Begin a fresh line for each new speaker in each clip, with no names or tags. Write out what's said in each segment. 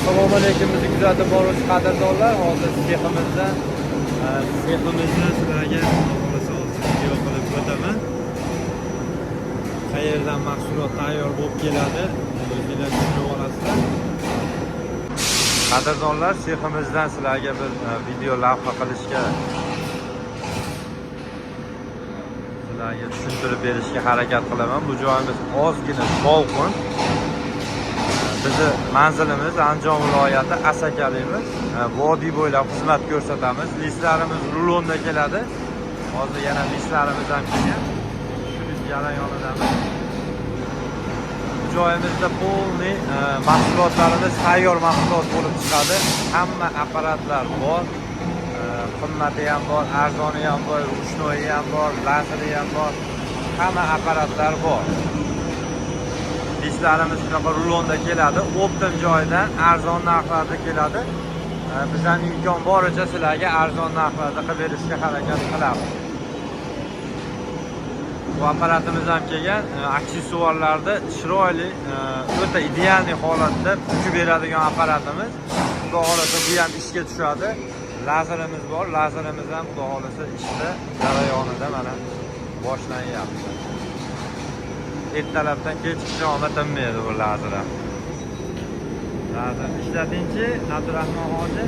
Assalomu alaykum, bizni kuzatib boruvchi qadrdonlar. Hozir seximizdan seximizni sizlarga video qilib o'taman. Qayerdan mahsulot tayyor bo'lib keladi, o'zingizlar tushunib olasizlar. Qadrdonlar, seximizdan sizlarga bir video lavha qilishga, sizlarga tushuntirib berishga harakat qilaman. Bu joyimiz ozgina shovqin. Bizi manzilimiz Andijon viloyati Asakalimiz. Vodiy bo'ylab xizmat ko'rsatamiz. Listlarimiz rulonda keladi. Hozir yana listlarimiz ham kelgan. Shu jarayonidamiz. Bu joyimizda polni mahsulotlarimiz tayyor mahsulot bo'lib chiqadi. Hamma apparatlar bor. Qimmati ham bor, arzoni ham bor, ruchnoyi ham bor, lazeri ham bor. Hamma apparatlar bor. Listlarimiz shunaqa rulonda keladi. Optim joydan arzon narxlarda keladi. Bizdan imkon boricha sizlarga arzon narxlarda qilib berishga harakat qilamiz. Bu apparatimiz ham kelgan. Aksessuarlarda chiroyli, o'ta ideal holatda kuch beradigan apparatimiz. Xudo xolasa bu ham ishga tushadi. Lazerimiz bor. Lazerimiz ham xudo xolasa ishda jarayonida mana boshlanyapti. Ertalabdan kechgacha omad tinmaydi bu lazer ham. Lazer ishlatinchi Abdurahmon hoji.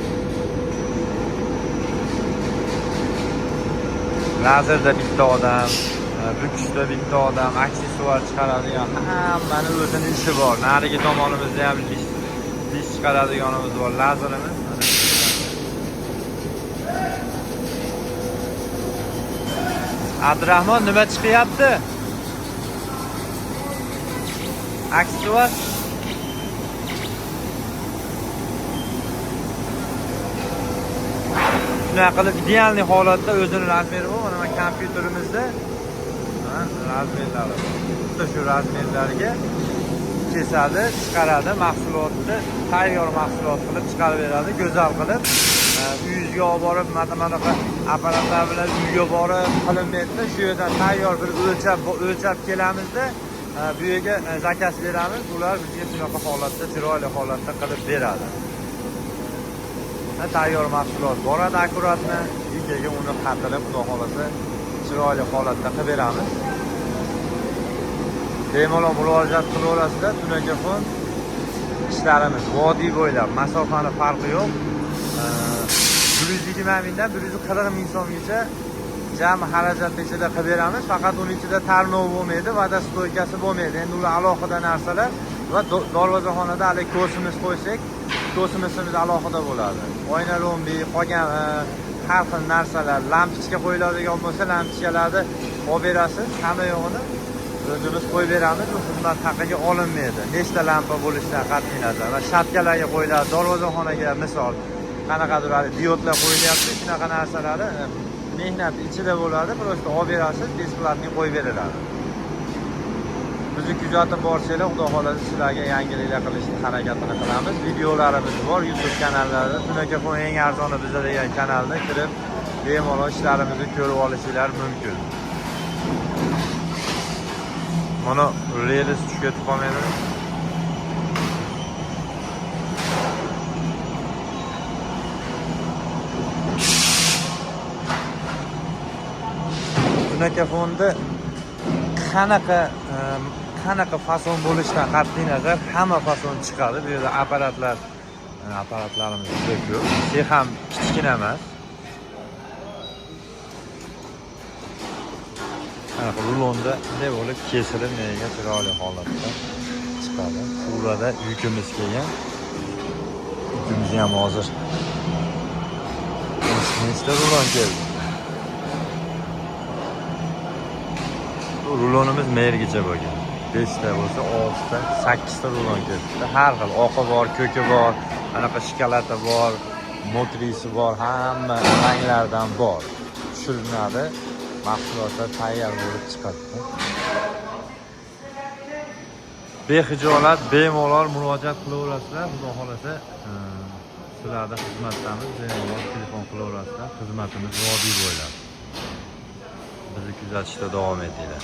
Lazerda bitta odam, bukishda bitta odam, aksessuar chiqaradigan hammani o'zini ishi bor. Narigi tomonimizda ham ish chiqaradiganimiz bor. Lazerimiz Abdurahmon nima chiqyapti? Aksessuar shunday qilib ideal holatda o'zini razmeri bor. Mana kompyuterimizda razmerlari xuddi shu razmerlarga kesadi, chiqaradi, mahsulotni tayyor mahsulot qilib chiqarib beradi, go'zal qilib. Uyingizga olib borib, mana apparatlar bilan uyga borib qilinmaydi. Shu yerdan tayyor bir o'lchab kelamizda bu yerga zakaz beramiz. Ular bizga shunaqa holatda, chiroyli holatda qilib beradi. Tayyor mahsulot boradi akkuratni, uyga uni qatilib, xudo xolasa chiroyli holatda qilib beramiz. Bemalol murojaat qilaverasizlar. Tunakafon ishlarimiz vodiy bo'ylab, masofani farqi yo'q. 120 mingdan 140 ming so'mgacha jami xarajat ichida qilib beramiz. Faqat uning ichida tarnov bo'lmaydi, va'da stoykasi bo'lmaydi. Endi ular alohida narsalar va darvozaxonada hali ko'simiz qo'ysak, ko'simimiz alohida bo'ladi. Oyna rombi, qolgan har xil narsalar, lampochka qo'yiladigan bo'lsa, lampochkalarni olib berasiz. Hamma yo'g'ini o'zimiz qo'yib beramiz. Bu xizmat haqiga olinmaydi. Nechta lampa bo'lishidan qat'iy nazar va shatkalarga qo'yiladi. Darvozaxonaga misol qanaqadir diodlar qo'yilyapti, shunaqa narsalari mehnat ichida bo'ladi. Просто olib berasiz, besplatni qo'yib beriladi. Bizni kuzatib borsanglar, xudo xolasa sizlarga yangiliklar qilishni harakatini qilamiz. Videolarimiz bor YouTube kanallarida. Tunakafon eng arzoni bizda degan kanalda kirib, bemalol ishlarimizni ko'rib olishinglar mumkin. Mana relis tushib ketib qolmaydi. Tunakafonda qanaqa fason bo'lishidan qat'iy nazar hamma fason chiqadi. Bu yerda apparatlarimiz juda ko'p. Sex ham kichkina emas. Mana rulonda bunday bo'lib kesilib, menga chiroyli holatda chiqadi. Burada yukimiz kelgan. Yukimiz ham hozir. Nechta rulon keldi? Rulonimiz mergacha bo'lgan. 5 ta bo'lsa, 6 ta, 8 ta rulon keldi. Har xil oqi bor, ko'ki bor, anaqa shokoladi bor, motrisi bor, hamma ranglardan bor. Tushiriladi, mahsulotlar tayyor bo'lib chiqadi. Bexijolat, bemalol murojaat qilaverasizlar. Xudo xolasa sizlarga xizmatdamiz. Bemalol telefon qilaverasizlar. Xizmatimiz vodiy bo'ylab. Bizni kuzatishda davom etinglar.